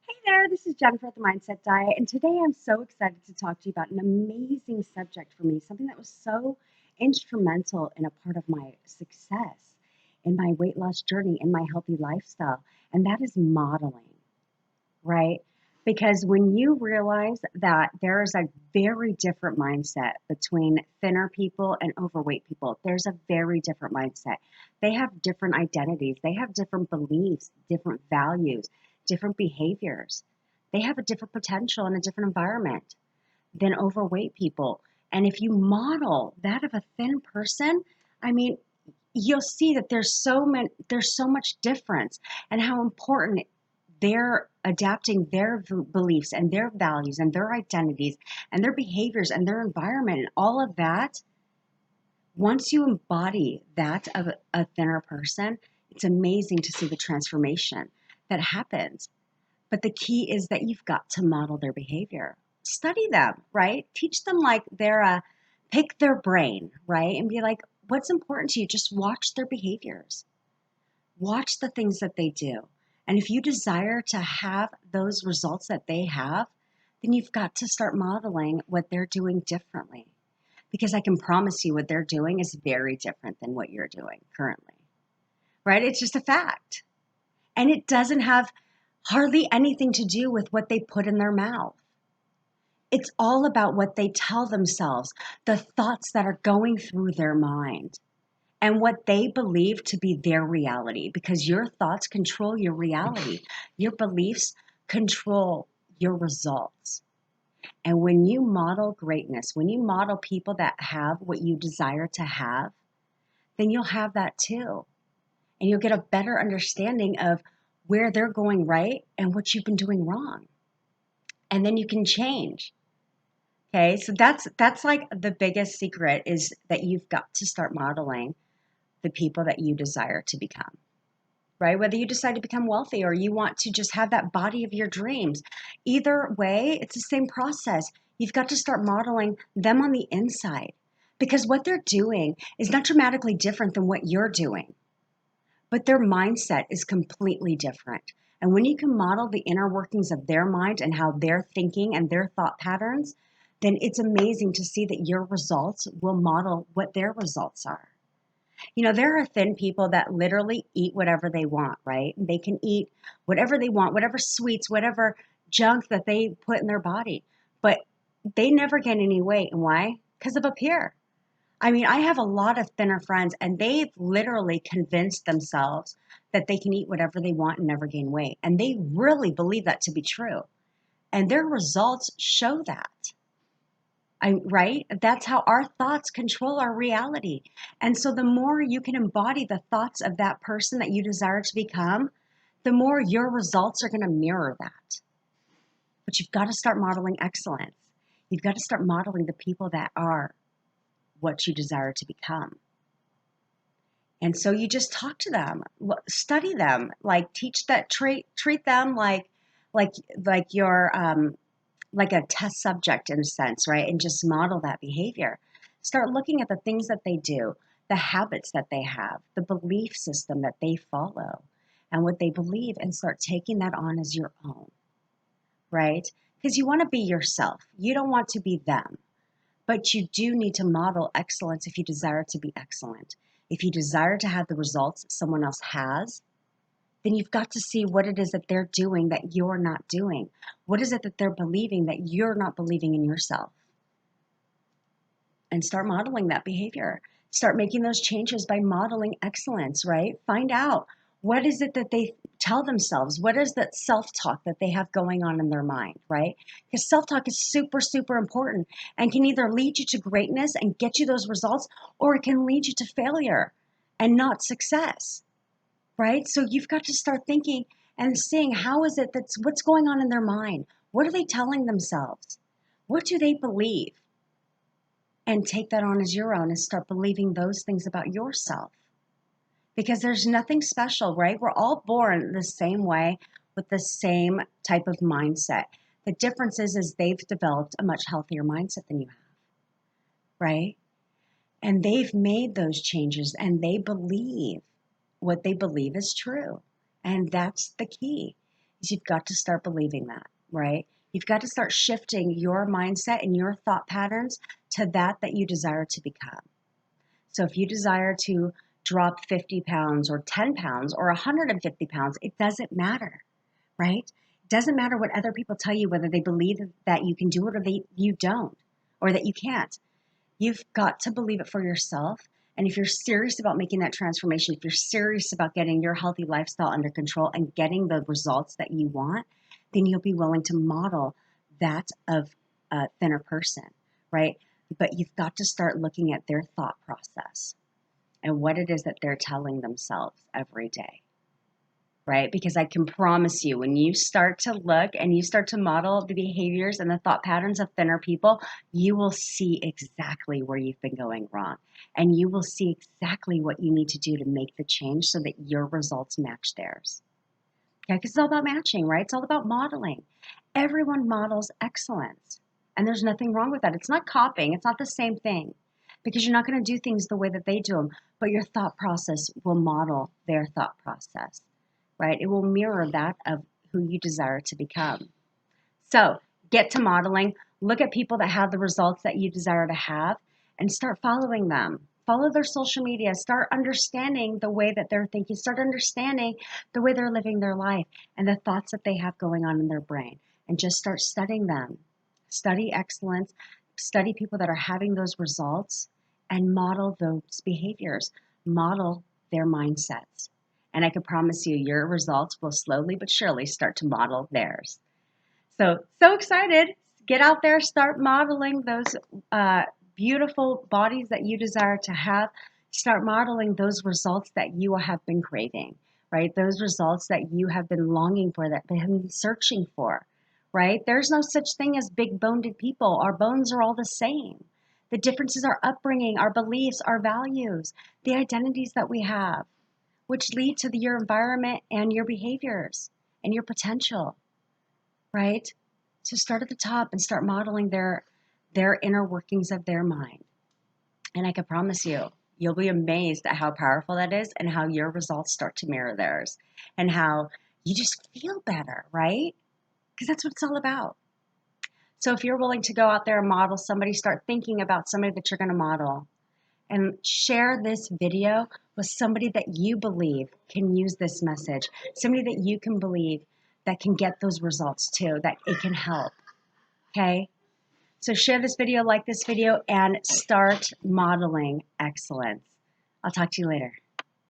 Hey there, this is Jennifer at the Mindset Diet, and today I'm so excited to talk to you about an amazing subject for me, something that was so instrumental in a part of my success in my weight loss journey, in my healthy lifestyle, and that is modeling, right? Because when you realize that there is a very different mindset between thinner people and overweight people, there's a very different mindset. They have different identities, they have different beliefs, different values, different behaviors. They have a different potential in a different environment than overweight people. And if you model that of a thin person, I mean, you'll see that there's so much difference and how important they're adapting their beliefs and their values and their identities and their behaviors and their environment and all of that. Once you embody that of a thinner person, it's amazing to see the transformation that happens. But the key is that you've got to model their behavior. Study them, right? Teach them like they're pick their brain, right? And be like, what's important to you? Just watch their behaviors. Watch the things that they do. And if you desire to have those results that they have, then you've got to start modeling what they're doing differently. Because I can promise you what they're doing is very different than what you're doing currently, right? It's just a fact. And it doesn't have hardly anything to do with what they put in their mouth. It's all about what they tell themselves, the thoughts that are going through their mind, and what they believe to be their reality, because your thoughts control your reality. Your beliefs control your results. And when you model greatness, when you model people that have what you desire to have, then you'll have that too. And you'll get a better understanding of where they're going right and what you've been doing wrong. And then you can change. Okay, so that's like the biggest secret is that you've got to start modeling the people that you desire to become, right? Whether you decide to become wealthy or you want to just have that body of your dreams, either way, it's the same process. You've got to start modeling them on the inside because what they're doing is not dramatically different than what you're doing, but their mindset is completely different. And when you can model the inner workings of their mind and how they're thinking and their thought patterns, then it's amazing to see that your results will model what their results are. You know, there are thin people that literally eat whatever they want, right? They can eat whatever they want, whatever sweets, whatever junk that they put in their body, but they never gain any weight. And why? Because of up here. I mean, I have a lot of thinner friends, and they've literally convinced themselves that they can eat whatever they want and never gain weight. And they really believe that to be true. And their results show that. Right? That's how our thoughts control our reality. And so the more you can embody the thoughts of that person that you desire to become, the more your results are going to mirror that. But you've got to start modeling excellence. You've got to start modeling the people that are what you desire to become. And so you just talk to them, study them, like teach that treat them like like your like a test subject in a sense, right? And just model that behavior. Start looking at the things that they do, the habits that they have, the belief system that they follow, and what they believe, and start taking that on as your own, right? Because you want to be yourself. You don't want to be them. But you do need to model excellence if you desire to be excellent. If you desire to have the results someone else has, then you've got to see what it is that they're doing that you're not doing. What is it that they're believing that you're not believing in yourself? And start modeling that behavior. Start making those changes by modeling excellence, right? Find out what is it that they tell themselves? What is that self-talk that they have going on in their mind, right? Because self-talk is super, super important and can either lead you to greatness and get you those results, or it can lead you to failure and not success, right? So you've got to start thinking and seeing how is it that's what's going on in their mind? What are they telling themselves? What do they believe? And take that on as your own and start believing those things about yourself. Because there's nothing special, right? We're all born the same way with the same type of mindset. The difference is they've developed a much healthier mindset than you have, right? And they've made those changes and they believe what they believe is true. And that's the key. is you've got to start believing that, right? You've got to start shifting your mindset and your thought patterns to that you desire to become. So if you desire to drop 50 pounds or 10 pounds or 150 pounds, it doesn't matter, right? It doesn't matter what other people tell you, whether they believe that you can do it or you don't, or that you can't. You've got to believe it for yourself. And if you're serious about making that transformation, if you're serious about getting your healthy lifestyle under control and getting the results that you want, then you'll be willing to model that of a thinner person, right? But you've got to start looking at their thought process and what it is that they're telling themselves every day, right? Because I can promise you, when you start to look and you start to model the behaviors and the thought patterns of thinner people, you will see exactly where you've been going wrong. And you will see exactly what you need to do to make the change so that your results match theirs. Okay, because it's all about matching, right? It's all about modeling. Everyone models excellence. And there's nothing wrong with that. It's not copying. It's not the same thing. Because you're not going to do things the way that they do them. But your thought process will model their thought process, right? It will mirror that of who you desire to become. So get to modeling. Look at people that have the results that you desire to have and start following them. Follow their social media. Start understanding the way that they're thinking. Start understanding the way they're living their life and the thoughts that they have going on in their brain. And just start studying them. Study excellence. Study people that are having those results and model those behaviors. Model their mindsets. And I can promise you, your results will slowly but surely start to model theirs. So excited. Get out there, start modeling those beautiful bodies that you desire to have. Start modeling those results that you have been craving, right? Those results that you have been longing for, that you have been searching for, right? There's no such thing as big boned people. Our bones are all the same. The difference is our upbringing, our beliefs, our values, the identities that we have, which lead to your environment and your behaviors and your potential, right? So start at the top and start modeling their inner workings of their mind. And I can promise you, you'll be amazed at how powerful that is and how your results start to mirror theirs and how you just feel better, right? Because that's what it's all about. So if you're willing to go out there and model somebody, start thinking about somebody that you're going to model and share this video with somebody that you believe can use this message, somebody that you can believe that can get those results too, that it can help. Okay? So share this video, like this video, and start modeling excellence. I'll talk to you later.